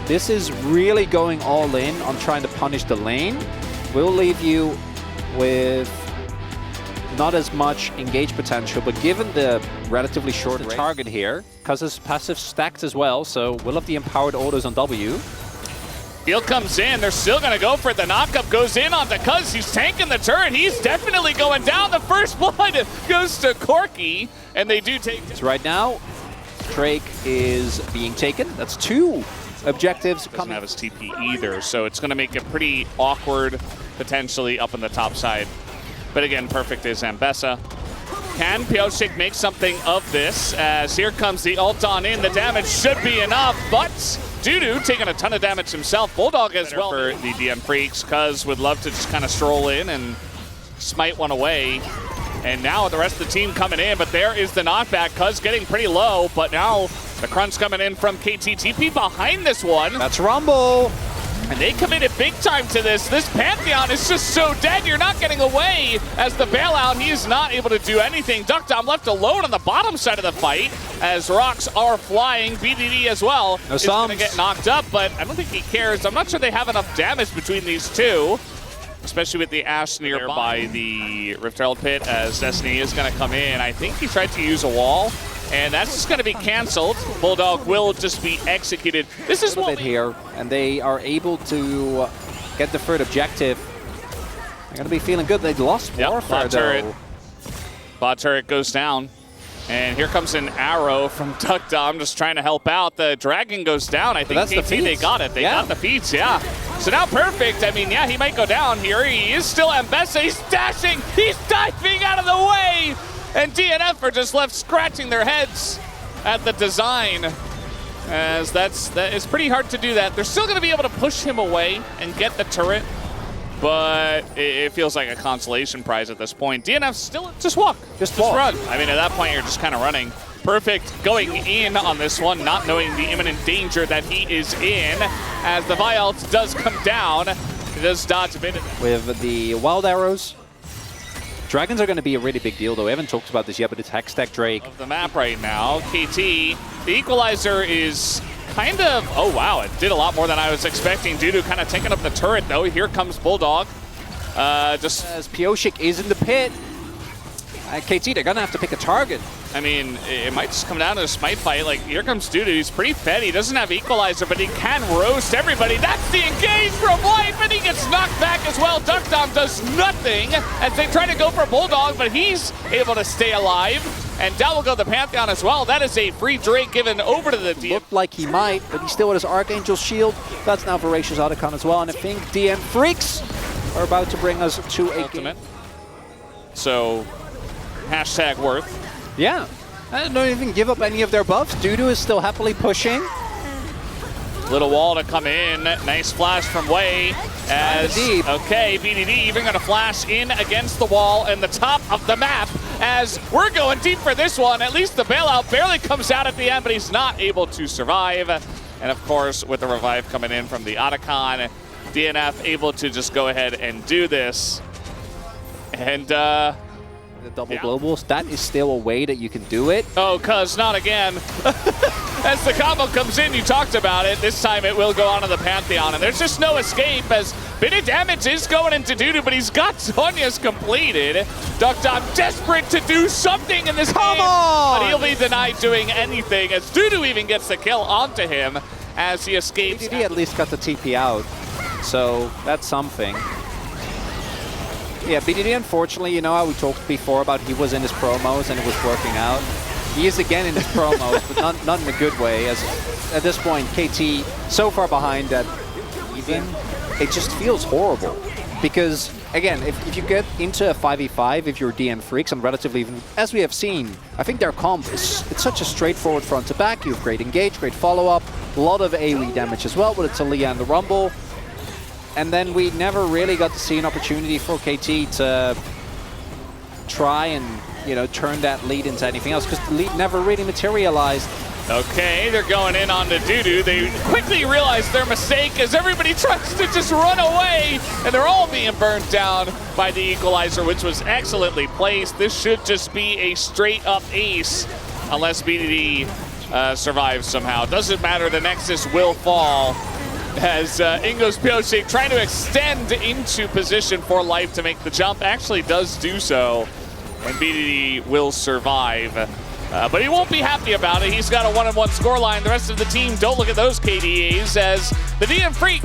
This is really going all in on trying to punish the lane. Will leave you with not as much engage potential, but given the relatively short target here, Kaza's passive stacked as well, so we'll have the empowered autos on W. Heal comes in, they're still gonna go for it. The knockup goes in onto Kaz, he's tanking the turret, he's definitely going down. The first blood goes to Corky, and they do take... So right now, Drake is being taken. That's 2 objectives. Doesn't have his TP either, so it's gonna make it pretty awkward, potentially up on the top side. But again, perfect is Ambessa. Can Pioshik make something of this? As here comes the ult on in, the damage should be enough, but Dudu taking a ton of damage himself. Bulldog as well for the DM Freecs. Kaz would love to just kind of stroll in and smite one away. And now the rest of the team coming in, but there is the knockback. Kaz getting pretty low, but now the crunch coming in from KT. TP behind this one. That's Rumble. And they committed big time to this. This Pantheon is just so dead. You're not getting away as the bailout. He is not able to do anything. Duckdom left alone on the bottom side of the fight as rocks are flying. BDD as well is going to get knocked up, but I don't think he cares. I'm not sure they have enough damage between these two, especially with the Ashe nearby the Rift Herald pit as Destiny is going to come in. I think he tried to use a wall, and that's just going to be canceled. Bulldog will just be executed. This is what here, and they are able to get the third objective. They're going to be feeling good. They lost Warfare, though. Bot turret goes down, and here comes an arrow from Duckdom just trying to help out. The Dragon goes down. I think that's KT, they got it. They got the feats, yeah. So now perfect. I mean, yeah, he might go down here. He is still Ambessa. He's dashing. He's diving out of the way. And DNF are just left scratching their heads at the design, as that is pretty hard to do that. They're still going to be able to push him away and get the turret, but it feels like a consolation prize at this point. DNF still just walk, just run. I mean, at that point, you're just kind of running. Perfect going in on this one, not knowing the imminent danger that he is in, as the Vialt does come down. He does dodge a bit with the wild arrows. Dragons are going to be a really big deal, though. We haven't talked about this yet, but it's Hex Tech Drake. Of the map right now, KT. The Equalizer is kind of, oh wow, it did a lot more than I was expecting. Dudu kind of taking up the turret, though. Here comes Bulldog. Just as Pioshik is in the pit. KT, they're going to have to pick a target. I mean, it might just come down to a smite fight. Like, here comes Dudu. He's pretty fed. He doesn't have Equalizer, but he can roast everybody. That's the engage from life, and he gets knocked back as well. Duckdom does nothing as they try to go for Bulldog, but he's able to stay alive. And down will go the Pantheon as well. That is a free Drake given over to the DM. Looked like he might, but he's still with his Archangel shield. That's now Voracious Otacon as well. And I think DM Freecs are about to bring us to a ultimate. So, hashtag worth. Yeah, I don't even give up any of their buffs. Dudu is still happily pushing. Little wall to come in. Nice flash from Wei. As okay, BDD even going to flash in against the wall in the top of the map. As we're going deep for this one. At least the bailout barely comes out at the end, but he's not able to survive. And of course, with the revive coming in from the Otacon, DNF able to just go ahead and do this. And the double globals, that is still a way that you can do it. Oh, Kaz, not again. As the combo comes in, you talked about it. This time it will go on to the Pantheon, and there's just no escape as bit of damage is going into Dudu, but he's got Sonya's completed. Duckdom desperate to do something in this game, but he'll be denied doing anything as Dudu even gets the kill onto him as he escapes. He at least got the TP out, so that's something. Yeah, BDD, unfortunately, you know how we talked before about he was in his promos and it was working out. He is again in his promos, but not in a good way, as at this point, KT so far behind that even it just feels horrible. Because, again, if you get into a 5v5, if you're DM Freecs, and relatively even, as we have seen, I think their comp is it's such a straightforward front to back. You have great engage, great follow-up, a lot of AoE damage as well with the Talia and the Rumble. And then we never really got to see an opportunity for KT to try and, you know, turn that lead into anything else, because the lead never really materialized. Okay, they're going in on the Dudu. They quickly realize their mistake as everybody tries to just run away, and they're all being burnt down by the Equalizer, which was excellently placed. This should just be a straight-up ace, unless BDD survives somehow. Doesn't matter, the Nexus will fall. as Ingo's Pioshik trying to extend into position for life to make the jump. Actually does do so, and BDD will survive. But he won't be happy about it. He's got a 1-on-1 scoreline. The rest of the team don't look at those KDAs as the DNF Freecs